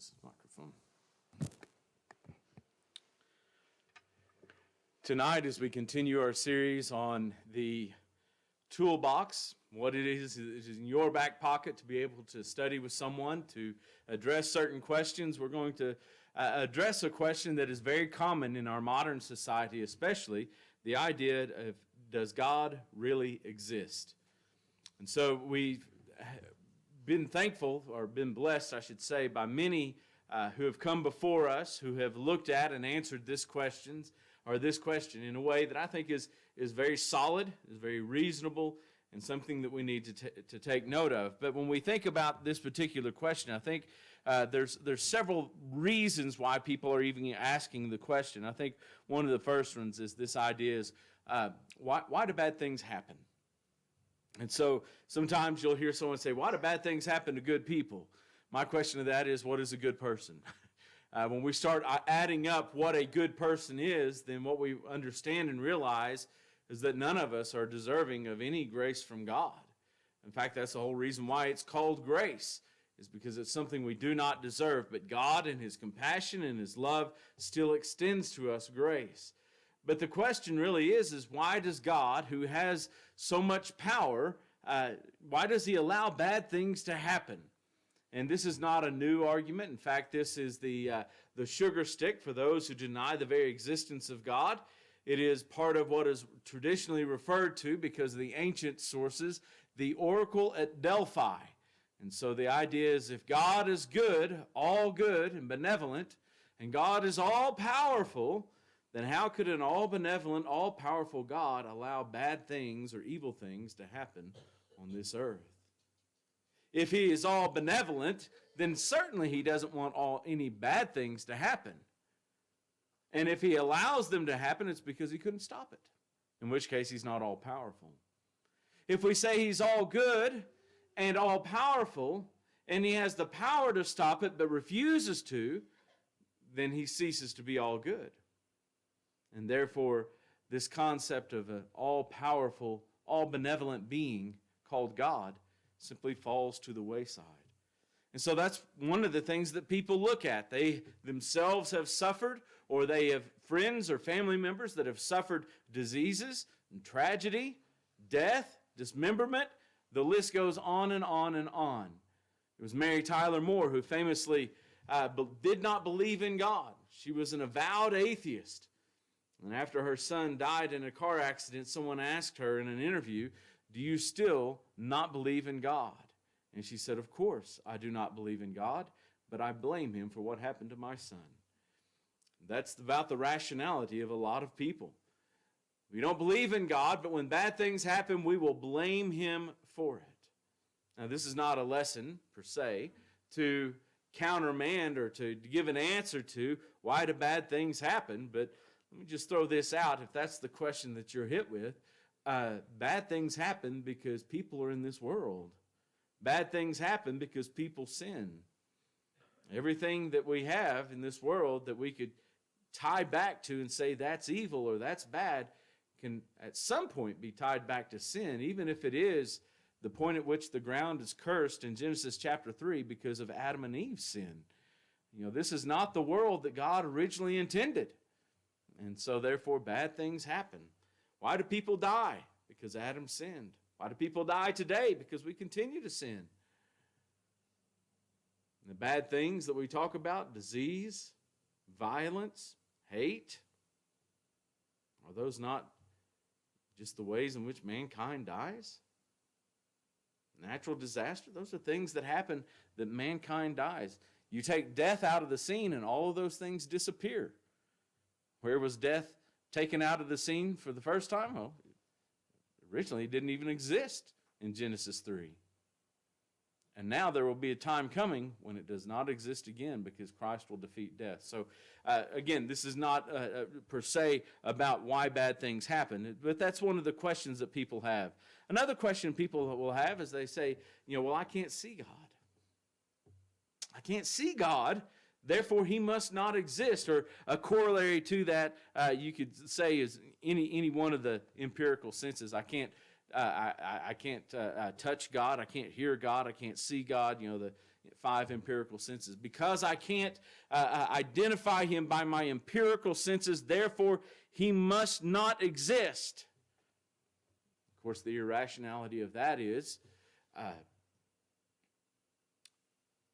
use this microphone. Tonight, as we continue our series on the Toolbox, what it is in your back pocket to be able to study with someone, to address certain questions. We're going to address a question that is very common in our modern society, especially the idea of, does God really exist? And so we've been thankful, or been blessed, I should say, by many who have come before us, who have looked at and answered this question in a way that I think is very solid, is very reasonable, and something that we need to take note of. But when we think about this particular question, I think there's several reasons why people are even asking the question. I think one of the first ones is this idea is, why do bad things happen? And so sometimes you'll hear someone say, why do bad things happen to good people? My question to that is, what is a good person? When we start adding up what a good person is, then what we understand and realize is that none of us are deserving of any grace from God. In fact, that's the whole reason why it's called grace, is because it's something we do not deserve. But God, in His compassion and His love, still extends to us grace. But the question really is why does God, who has so much power, why does He allow bad things to happen? And this is not a new argument. In fact, this is the sugar stick for those who deny the very existence of God. It is part of what is traditionally referred to, because of the ancient sources, the oracle at Delphi. And so the idea is, if God is good and benevolent, and God is all-powerful, then how could an all-benevolent, all-powerful God allow bad things or evil things to happen on this earth? If He is all-benevolent, then certainly He doesn't want any bad things to happen. And if He allows them to happen, it's because He couldn't stop it, in which case He's not all-powerful. If we say He's all good and all-powerful, and He has the power to stop it but refuses to, then He ceases to be all good. And therefore, this concept of an all-powerful, all-benevolent being called God simply falls to the wayside. And so that's one of the things that people look at. They themselves have suffered, or they have friends or family members that have suffered diseases and tragedy, death, dismemberment. The list goes on and on and on. It was Mary Tyler Moore who famously did not believe in God. She was an avowed atheist. And after her son died in a car accident, someone asked her in an interview, "Do you still not believe in God?" And she said, "Of course, I do not believe in God, but I blame Him for what happened to my son." That's about the rationality of a lot of people. We don't believe in God, but when bad things happen, we will blame Him for it. Now, this is not a lesson, per se, to countermand or to give an answer to why do bad things happen, but let me just throw this out. If that's the question that you're hit with, bad things happen because people are in this world. Bad things happen because people sin. Everything that we have in this world that we could tie back to and say that's evil or that's bad can at some point be tied back to sin, even if it is the point at which the ground is cursed in Genesis chapter 3 because of Adam and Eve's sin. This is not the world that God originally intended. And so, therefore, bad things happen. Why do people die? Because Adam sinned. Why do people die today? Because we continue to sin. And the bad things that we talk about, disease, violence, hate, are those not just the ways in which mankind dies? Natural disaster, those are things that happen that mankind dies. You take death out of the scene and all of those things disappear. Where was death taken out of the scene for the first time? Well, originally it didn't even exist in Genesis 3. And now there will be a time coming when it does not exist again because Christ will defeat death. So again, this is not per se about why bad things happen, but that's one of the questions that people have. Another question people will have is they say, well, I can't see God. I can't see God. Therefore, He must not exist. Or a corollary to that, you could say, is any one of the empirical senses. I can't touch God. I can't hear God. I can't see God. 5 empirical senses. Because I can't identify him by my empirical senses, therefore he must not exist. Of course, the irrationality of that is,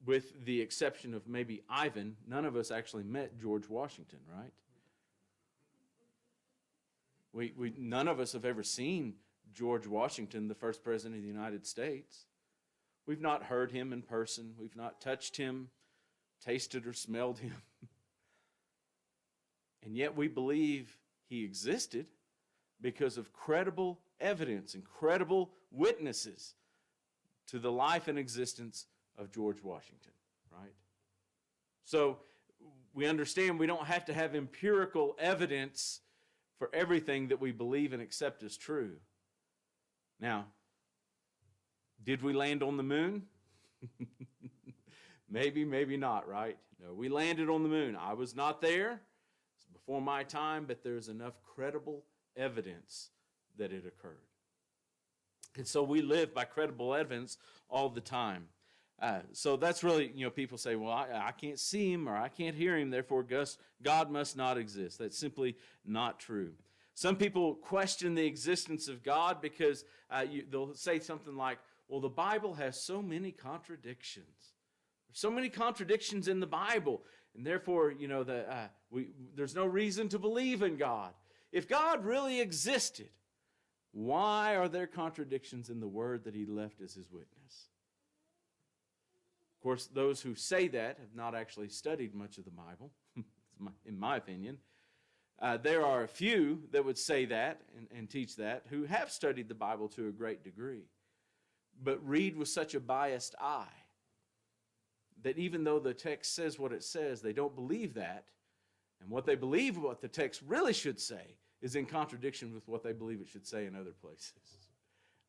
with the exception of maybe Ivan, none of us actually met George Washington, right? None of us have ever seen George Washington, the first president of the United States. We've not heard him in person. We've not touched him, tasted or smelled him. And yet we believe he existed because of credible evidence and credible witnesses to the life and existence of George Washington, right? So we understand we don't have to have empirical evidence for everything that we believe and accept as true. Now, did we land on the moon? Maybe, maybe not, right? No, we landed on the moon. I was not there. It's before my time, but there's enough credible evidence that it occurred. And so we live by credible evidence all the time. So that's really, people say, well, I can't see him or I can't hear him, therefore God must not exist. That's simply not true. Some people question the existence of God because they'll say something like, well, the Bible has so many contradictions. There's so many contradictions in the Bible, and therefore, there's no reason to believe in God. If God really existed, why are there contradictions in the word that he left as his witness? Of course, those who say that have not actually studied much of the Bible, in my opinion. There are a few that would say that and teach that who have studied the Bible to a great degree, but read with such a biased eye that even though the text says what it says, they don't believe that, and what they believe what the text really should say is in contradiction with what they believe it should say in other places.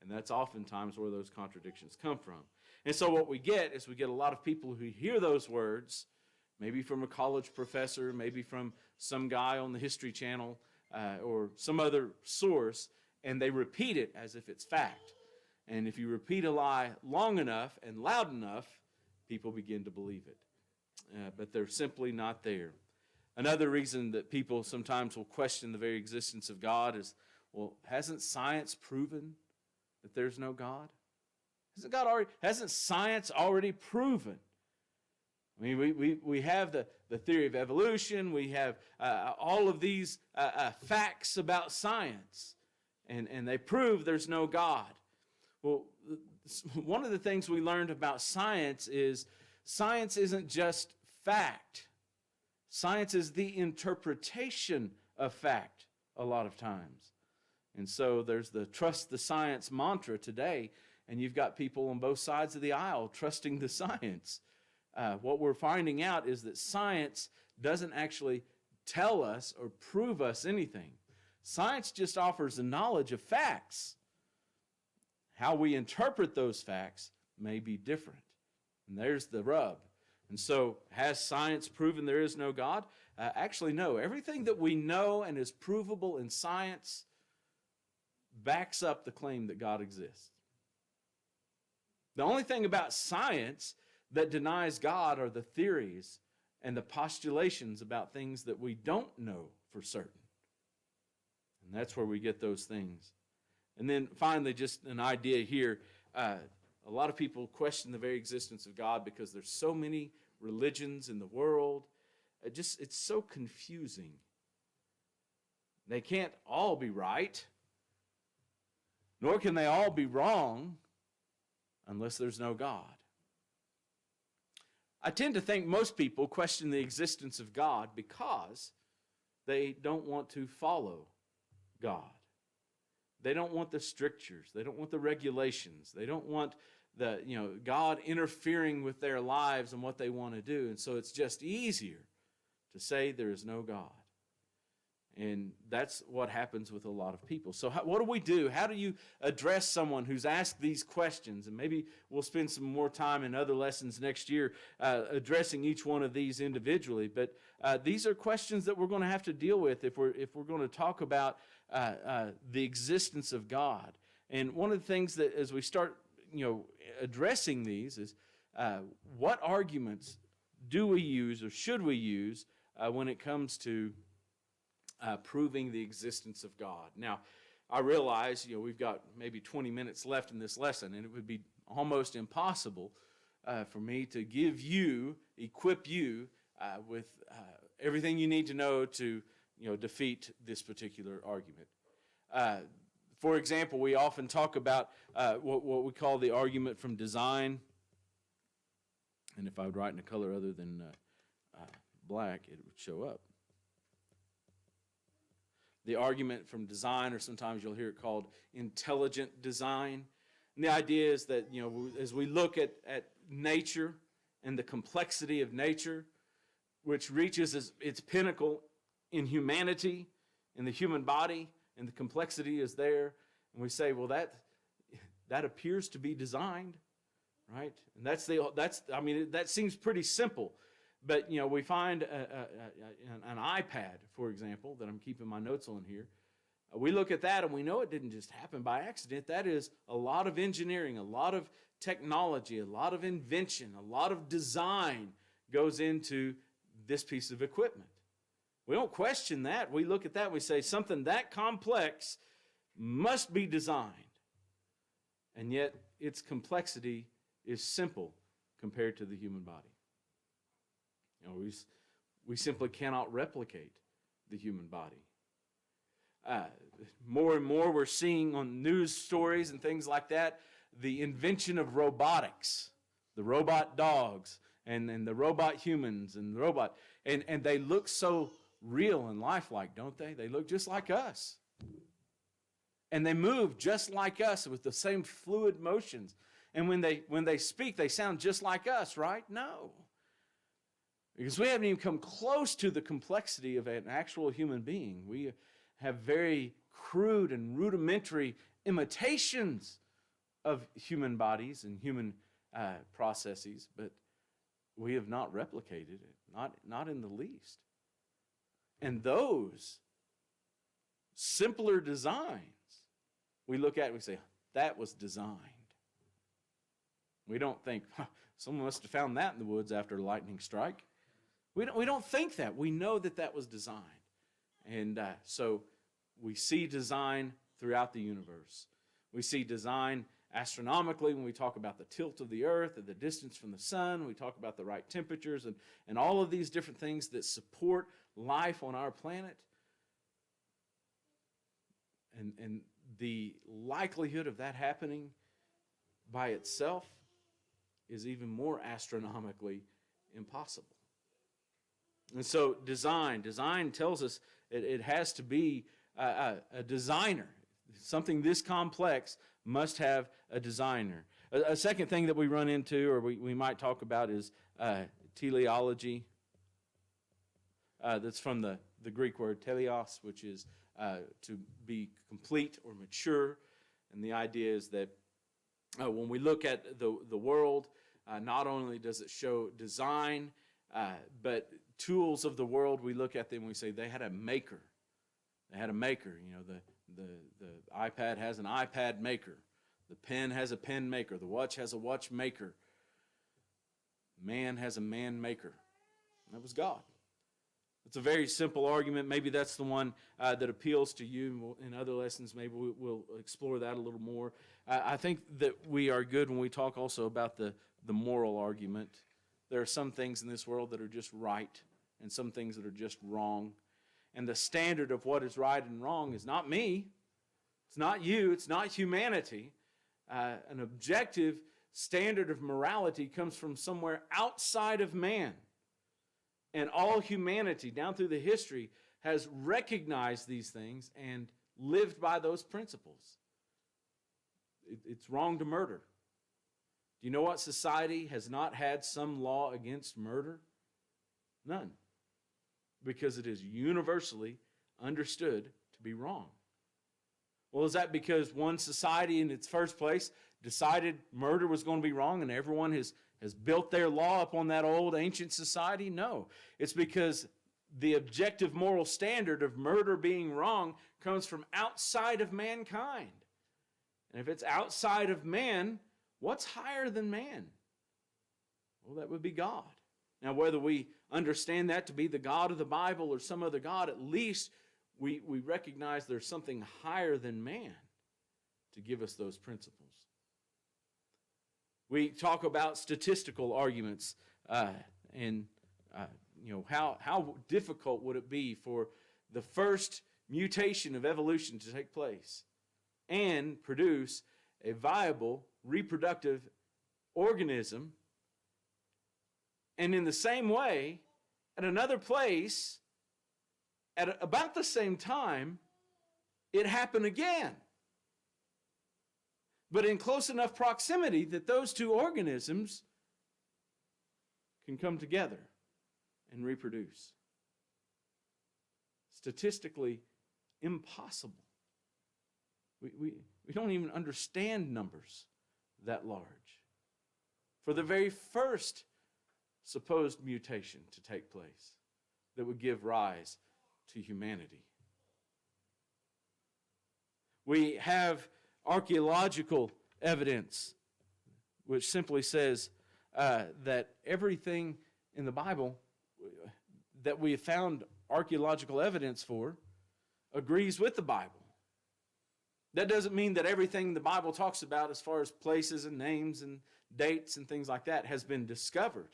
And that's oftentimes where those contradictions come from. And so what we get is we get a lot of people who hear those words, maybe from a college professor, maybe from some guy on the History Channel or some other source, and they repeat it as if it's fact. And if you repeat a lie long enough and loud enough, people begin to believe it. But they're simply not there. Another reason that people sometimes will question the very existence of God is, well, hasn't science proven that there's no God? Hasn't science already proven? I mean, we have the theory of evolution. We have all of these facts about science, and they prove there's no God. Well, one of the things we learned about science is science isn't just fact. Science is the interpretation of fact a lot of times. And so there's the trust the science mantra today, and you've got people on both sides of the aisle trusting the science. What we're finding out is that science doesn't actually tell us or prove us anything. Science just offers the knowledge of facts. How we interpret those facts may be different. And there's the rub. And so, has science proven there is no God? Actually, no. Everything that we know and is provable in science backs up the claim that God exists. The only thing about science that denies God are the theories and the postulations about things that we don't know for certain. And that's where we get those things. And then finally, just an idea here. A lot of people question the very existence of God because there's so many religions in the world. It's so confusing. They can't all be right, nor can they all be wrong unless there's no God. I tend to think most people question the existence of God because they don't want to follow God. They don't want the strictures. They don't want the regulations. They don't want God interfering with their lives and what they want to do. And so it's just easier to say there is no God. And that's what happens with a lot of people. So what do we do? How do you address someone who's asked these questions? And maybe we'll spend some more time in other lessons next year addressing each one of these individually. But these are questions that we're going to have to deal with if we're going to talk about the existence of God. And one of the things that as we start addressing these is what arguments do we use or should we use when it comes to proving the existence of God? Now, I realize, we've got maybe 20 minutes left in this lesson, and it would be almost impossible for me to equip you with everything you need to know to, defeat this particular argument. For example, we often talk about what we call the argument from design. And if I would write in a color other than black, it would show up. The argument from design, or sometimes you'll hear it called intelligent design. And the idea is that, as we look at nature and the complexity of nature, which reaches its pinnacle in humanity, in the human body, and the complexity is there, and we say, well, that appears to be designed, right? And that seems pretty simple. But, we find an iPad, for example, that I'm keeping my notes on here. We look at that and we know it didn't just happen by accident. That is a lot of engineering, a lot of technology, a lot of invention, a lot of design goes into this piece of equipment. We don't question that. We look at that and we say something that complex must be designed. And yet its complexity is simple compared to the human body. We simply cannot replicate the human body. More and more we're seeing on news stories and things like that, the invention of robotics, the robot dogs and the robot humans and the robot, and they look so real and lifelike, don't they? They look just like us. And they move just like us with the same fluid motions. And when they speak, they sound just like us, right? No. Because we haven't even come close to the complexity of an actual human being. We have very crude and rudimentary imitations of human bodies and human processes, but we have not replicated it, not in the least. And those simpler designs, we look at and we say, that was designed. We don't think, someone must have found that in the woods after a lightning strike. We don't think that. We know that was designed. And so we see design throughout the universe. We see design astronomically when we talk about the tilt of the earth and the distance from the sun. We talk about the right temperatures and all of these different things that support life on our planet. And the likelihood of that happening by itself is even more astronomically impossible. And so design tells us it has to be a designer. Something this complex must have a designer. A second thing that we run into, or we might talk about, is teleology. That's from the Greek word teleos, which is to be complete or mature. And the idea is that when we look at the world, not only does it show design, but tools of the world, we look at them and we say they had a maker. They had a maker. The iPad has an iPad maker. The pen has a pen maker. The watch has a watch maker. Man has a man maker. That was God. It's a very simple argument. Maybe that's the one that appeals to you. In other lessons, maybe we'll explore that a little more. I think that we are good when we talk also about the moral argument. There are some things in this world that are just right and some things that are just wrong. And the standard of what is right and wrong is not me. It's not you. It's not humanity. An objective standard of morality comes from somewhere outside of man. And all humanity, down through the history, has recognized these things and lived by those principles. It's wrong to murder. Do you know what society has not had some law against murder? None. Because it is universally understood to be wrong. Well, is that because one society in its first place decided murder was going to be wrong and everyone has built their law upon that old ancient society? No. It's because the objective moral standard of murder being wrong comes from outside of mankind. And if it's outside of man, what's higher than man? Well, that would be God. Now, whether we understand that to be the God of the Bible or some other God, at least we recognize there's something higher than man to give us those principles. We talk about statistical arguments and how difficult would it be for the first mutation of evolution to take place and produce a viable reproductive organism. And in the same way, at another place, at about the same time, it happened again. But in close enough proximity that those two organisms can come together and reproduce. Statistically impossible. We don't even understand numbers that large. For the very first supposed mutation to take place that would give rise to humanity. We have archaeological evidence which simply says that everything in the Bible that we have found archaeological evidence for agrees with the Bible. That doesn't mean that everything the Bible talks about as far as places and names and dates and things like that has been discovered.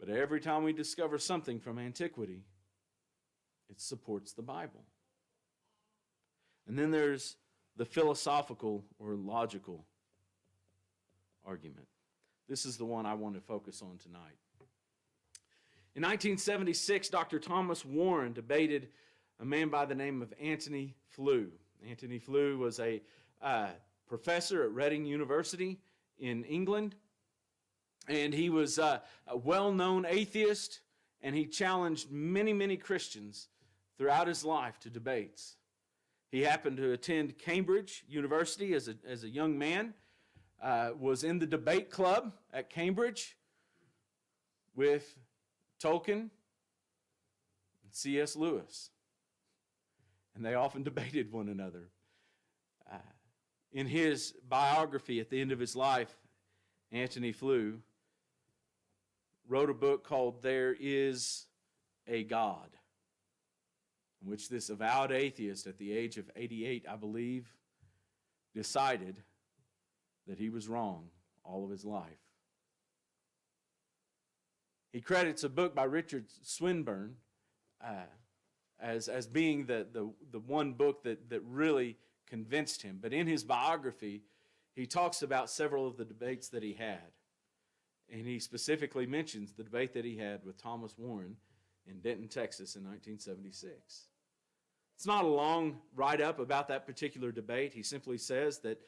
But every time we discover something from antiquity, it supports the Bible. And then there's the philosophical or logical argument. This is the one I want to focus on tonight. In 1976, Dr. Thomas Warren debated a man by the name of Antony Flew. Antony Flew was a professor at Reading University in England, and he was a well-known atheist, and he challenged many, many Christians throughout his life to debates. He happened to attend Cambridge University as a young man, was in the debate club at Cambridge with Tolkien and C.S. Lewis. And they often debated one another. In his biography at the end of his life, Antony Flew wrote a book called There Is a God, in which this avowed atheist at the age of 88, I believe, decided that he was wrong all of his life. He credits a book by Richard Swinburne as being the one book that really convinced him. But in his biography, he talks about several of the debates that he had. And he specifically mentions the debate that he had with Thomas Warren in Denton, Texas in 1976. It's not a long write-up about that particular debate. He simply says that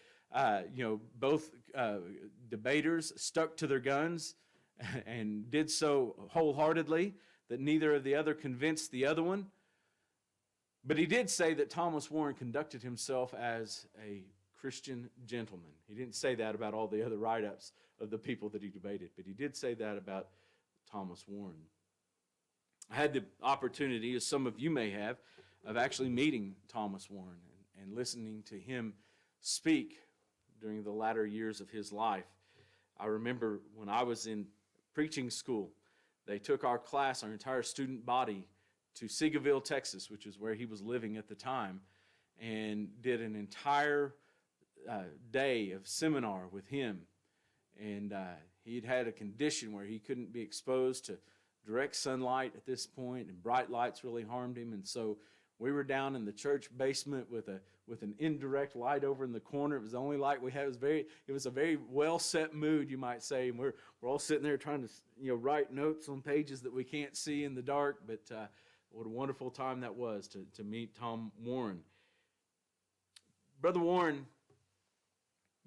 both debaters stuck to their guns and did so wholeheartedly, that neither of the other convinced the other one. But he did say that Thomas Warren conducted himself as a Christian gentleman. He didn't say that about all the other write-ups of the people that he debated, but he did say that about Thomas Warren. I had the opportunity, as some of you may have, of actually meeting Thomas Warren and listening to him speak during the latter years of his life. I remember when I was in preaching school, they took our class, our entire student body, to Seagoville, Texas, which is where he was living at the time, and did an entire day of seminar with him. And he'd had a condition where he couldn't be exposed to direct sunlight at this point, and bright lights really harmed him. And so we were down in the church basement with an indirect light over in the corner. It was the only light we had. It was a very well set mood, you might say. And we're all sitting there trying to write notes on pages that we can't see in the dark. But what a wonderful time that was to meet Tom Warren. Brother Warren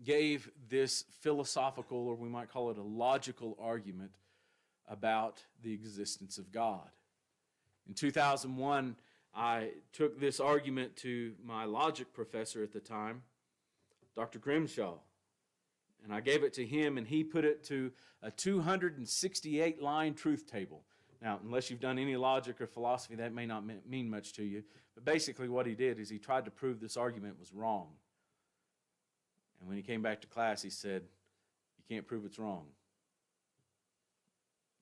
gave this philosophical, or we might call it a logical argument about the existence of God. In 2001, I took this argument to my logic professor at the time, Dr. Grimshaw, and I gave it to him, and he put it to a 268-line truth table. Now, unless you've done any logic or philosophy, that may not mean much to you, but basically what he did is he tried to prove this argument was wrong. And when he came back to class, he said, "You can't prove it's wrong.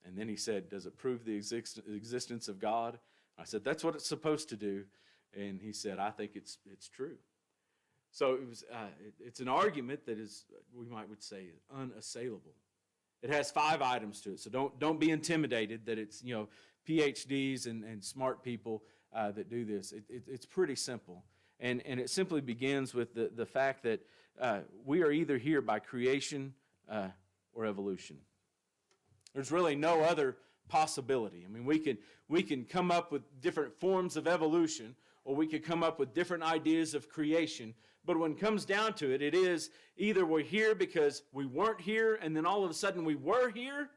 And then he said, does it prove the existence of God? I said, that's what it's supposed to do. And he said, I think it's true. So it's an argument that is, we would say, unassailable. It has 5 items to it, so don't be intimidated that it's PhDs and smart people that do this. It's pretty simple, and it simply begins with the fact that we are either here by creation or evolution. There's really no other possibility. I mean, we can come up with different forms of evolution, or we could come up with different ideas of creation. But when it comes down to it, it is either we're here because we weren't here and then all of a sudden we were here,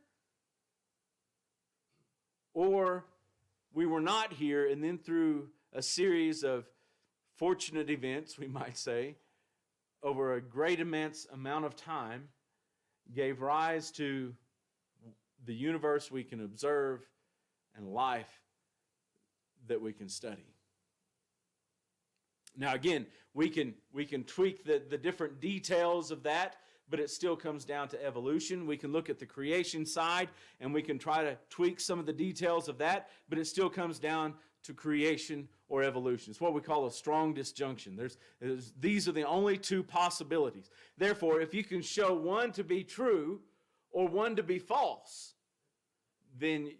or we were not here and then through a series of fortunate events, we might say, over a great immense amount of time, gave rise to the universe we can observe and life that we can study. Now again, we can tweak the different details of that, but it still comes down to evolution. We can look at the creation side and we can try to tweak some of the details of that, but it still comes down to creation or evolution. It's what we call a strong disjunction. These are the only 2 possibilities. Therefore, if you can show one to be true or one to be false, then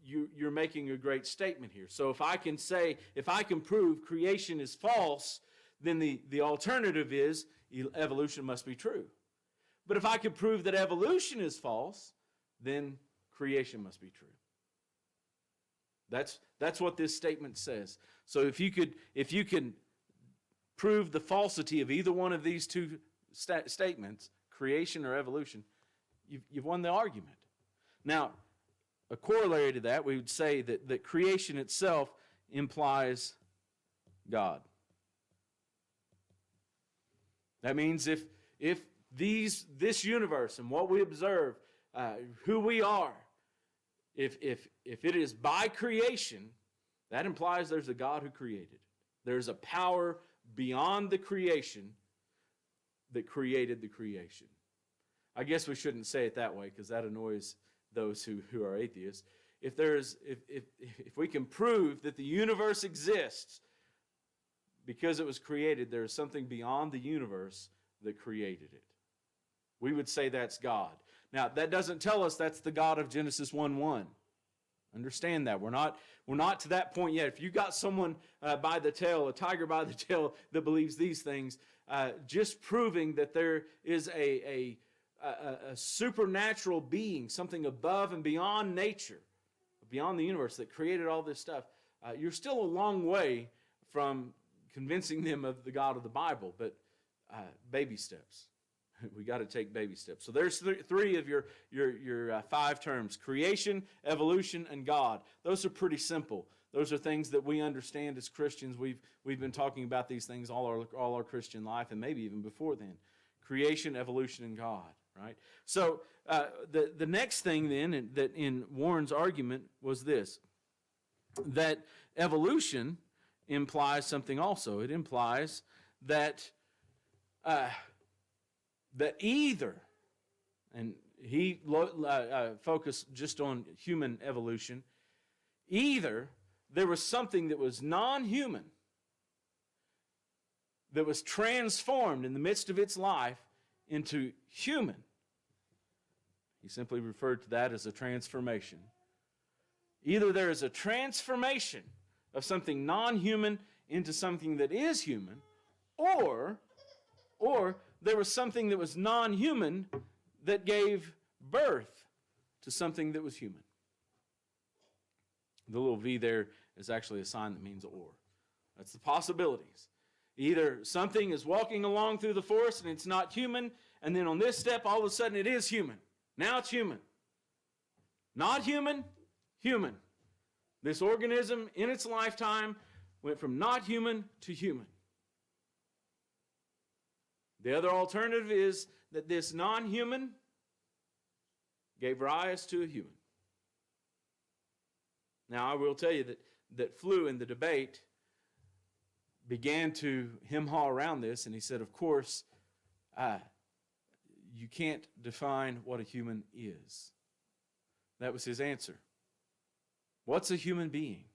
you're making a great statement here. So if I can prove creation is false, then the alternative is evolution must be true. But if I can prove that evolution is false, then creation must be true. That's what this statement says. So if you can prove the falsity of either one of these 2 statements, creation or evolution, you've won the argument. Now, a corollary to that, we would say that creation itself implies God. That means if this universe and what we observe, who we are, if it is by creation, that implies there's a God who created it. There's a power beyond the creation that created the creation. I guess we shouldn't say it that way because that annoys those who are atheists. If we can prove that the universe exists because it was created, there is something beyond the universe that created it. We would say that's God. Now, that doesn't tell us that's the God of Genesis 1:1. Understand that. We're not to that point yet. If you got someone by the tail, a tiger by the tail, that believes these things, just proving that there is a supernatural being, something above and beyond nature, beyond the universe that created all this stuff, you're still a long way from convincing them of the God of the Bible, but baby steps. We got to take baby steps. So there's 3 of your 5 terms: creation, evolution, and God. Those are pretty simple. Those are things that we understand as Christians. We've been talking about these things all our Christian life, and maybe even before then. Creation, evolution, and God. Right? So the next thing then that in Warren's argument was this: that evolution implies something also. It implies that either, and he focused just on human evolution, either there was something that was non-human that was transformed in the midst of its life into human. He simply referred to that as a transformation. Either there is a transformation of something non-human into something that is human, or there was something that was non-human that gave birth to something that was human. The little V there is actually a sign that means or. That's the possibilities. Either something is walking along through the forest and it's not human, and then on this step, all of a sudden it is human. Now it's human. Not human, human. This organism in its lifetime went from not human to human. The other alternative is that this non-human gave rise to a human. Now, I will tell you that Flew in the debate began to hem-haw around this, and he said, of course, you can't define what a human is. That was his answer. What's a human being?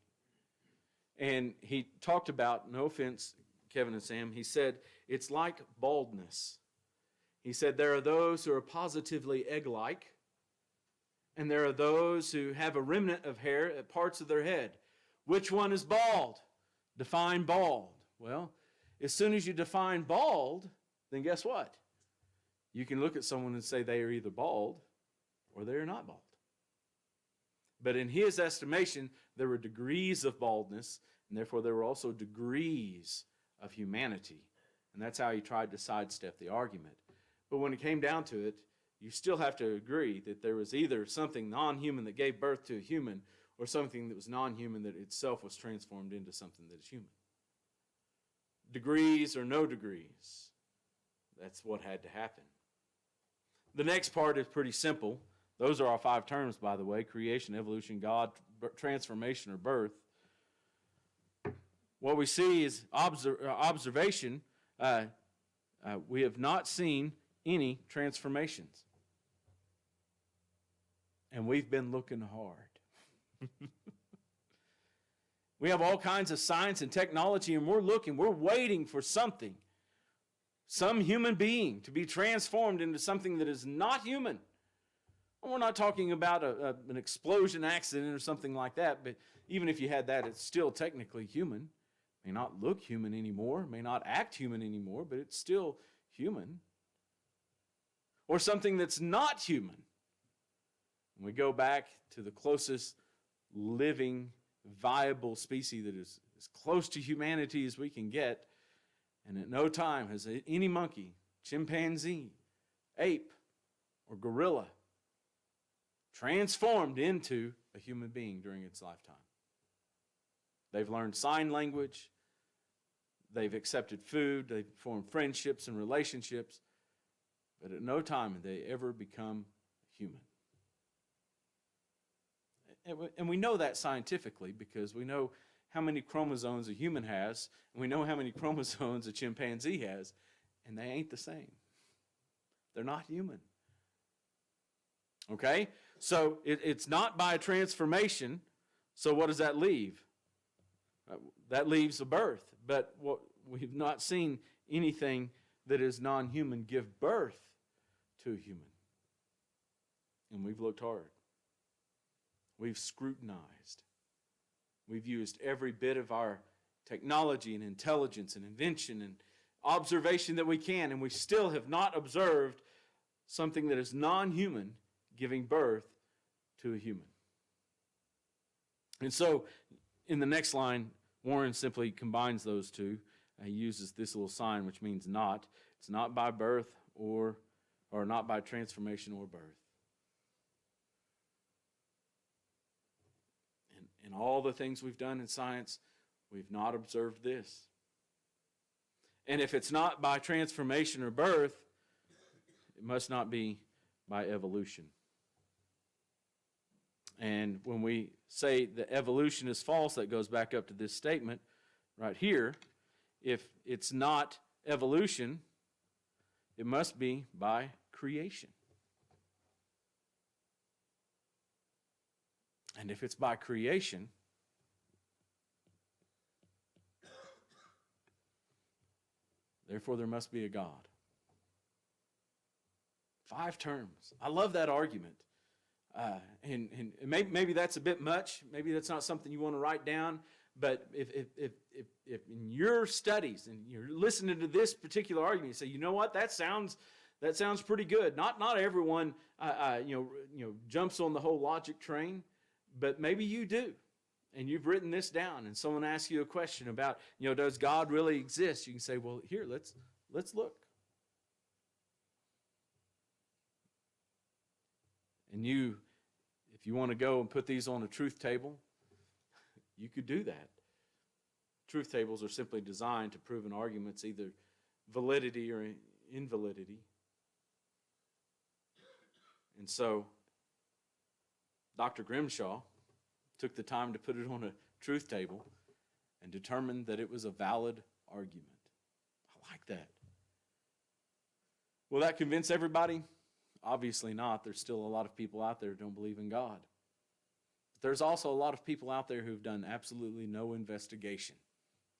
And he talked about, no offense, Kevin and Sam, he said, it's like baldness. He said there are those who are positively egg-like, and there are those who have a remnant of hair at parts of their head. Which one is bald? Define bald. Well, as soon as you define bald, then guess what? You can look at someone and say they are either bald or they are not bald. But in his estimation, there were degrees of baldness, and therefore there were also degrees of humanity. And that's how he tried to sidestep the argument. But when it came down to it, you still have to agree that there was either something non-human that gave birth to a human, or something that was non-human that itself was transformed into something that is human. Degrees or no degrees. That's what had to happen. The next part is pretty simple. Those are our 5 terms, by the way: creation, evolution, God, transformation, or birth. What we see is observation. We have not seen any transformations. And we've been looking hard. We have all kinds of science and technology, and we're waiting for something, some human being to be transformed into something that is not human. And we're not talking about an explosion accident or something like that, but even if you had that, it's still technically human. It may not look human anymore, may not act human anymore, but it's still human. Or something that's not human. And we go back to the closest living, viable species that is as close to humanity as we can get, and at no time has any monkey, chimpanzee, ape, or gorilla transformed into a human being during its lifetime. They've learned sign language, they've accepted food, they've formed friendships and relationships, but at no time have they ever become human. And we know that scientifically because we know how many chromosomes a human has, and we know how many chromosomes a chimpanzee has, and they ain't the same. They're not human. Okay? So it's not by transformation. So what does that leave? That leaves a birth. But what we've not seen anything that is non-human give birth to a human. And we've looked hard. We've scrutinized. We've used every bit of our technology and intelligence and invention and observation that we can, and we still have not observed something that is non-human giving birth to a human. And so, in the next line, Warren simply combines those two. He uses this little sign, which means not. It's not by birth or not by transformation or birth. In all the things we've done in science, we've not observed this. And if it's not by transformation or birth, it must not be by evolution. And when we say that evolution is false, that goes back up to this statement right here. If it's not evolution, it must be by creation. And if it's by creation, therefore there must be a God. 5 terms. I love that argument. And maybe that's a bit much. Maybe that's not something you want to write down. But if in your studies and you're listening to this particular argument, you say, you know what, that sounds pretty good. Not everyone jumps on the whole logic train, but maybe you do. And you've written this down, and someone asks you a question about, does God really exist? You can say, well, here, let's look. And if you want to go and put these on a truth table, you could do that. Truth tables are simply designed to prove an argument's either validity or invalidity. And so, Dr. Grimshaw took the time to put it on a truth table and determined that it was a valid argument. I like that. Will that convince everybody? Obviously not. There's still a lot of people out there who don't believe in God. But there's also a lot of people out there who've done absolutely no investigation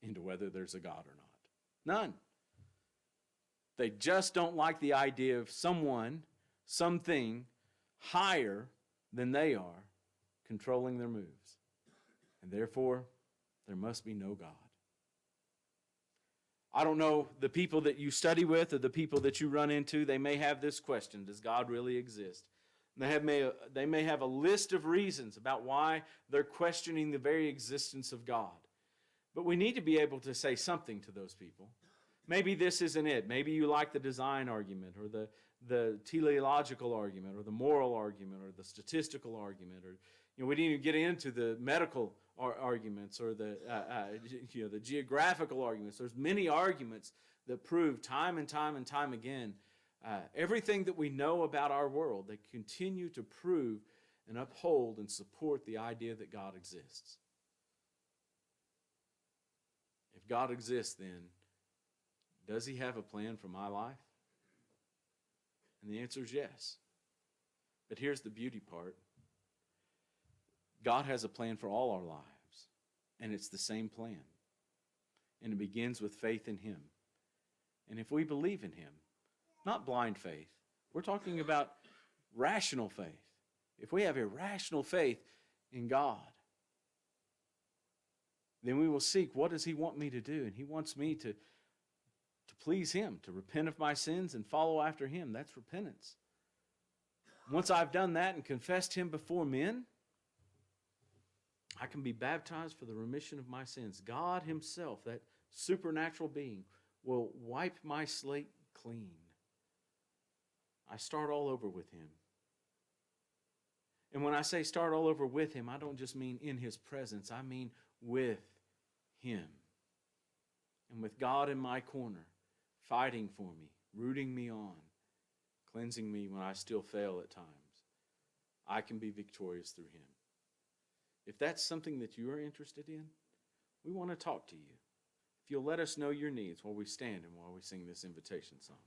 into whether there's a God or not. None. They just don't like the idea of someone, something higher than they are controlling their moves. And therefore, there must be no God. I don't know the people that you study with or the people that you run into, they may have this question: does God really exist? And they may have a list of reasons about why they're questioning the very existence of God. But we need to be able to say something to those people. Maybe this isn't it. Maybe you like the design argument or the teleological argument or the moral argument or the statistical argument, or we didn't even get into the medical arguments or the the geographical arguments. There's many arguments that prove time and time and time again everything that we know about our world. They continue to prove and uphold and support the idea that God exists. If God exists, then does he have a plan for my life? And the answer is yes. But here's the beauty part. God has a plan for all our lives, and it's the same plan. And it begins with faith in him. And if we believe in him, not blind faith, we're talking about rational faith. If we have a rational faith in God, then we will seek, what does he want me to do? And he wants me to please him, to repent of my sins and follow after him. That's repentance. Once I've done that and confessed him before men, I can be baptized for the remission of my sins. God himself, that supernatural being, will wipe my slate clean. I start all over with him. And when I say start all over with him, I don't just mean in his presence. I mean with him. And with God in my corner, fighting for me, rooting me on, cleansing me when I still fail at times, I can be victorious through him. If that's something that you are interested in, we want to talk to you. If you'll let us know your needs while we stand and while we sing this invitation song.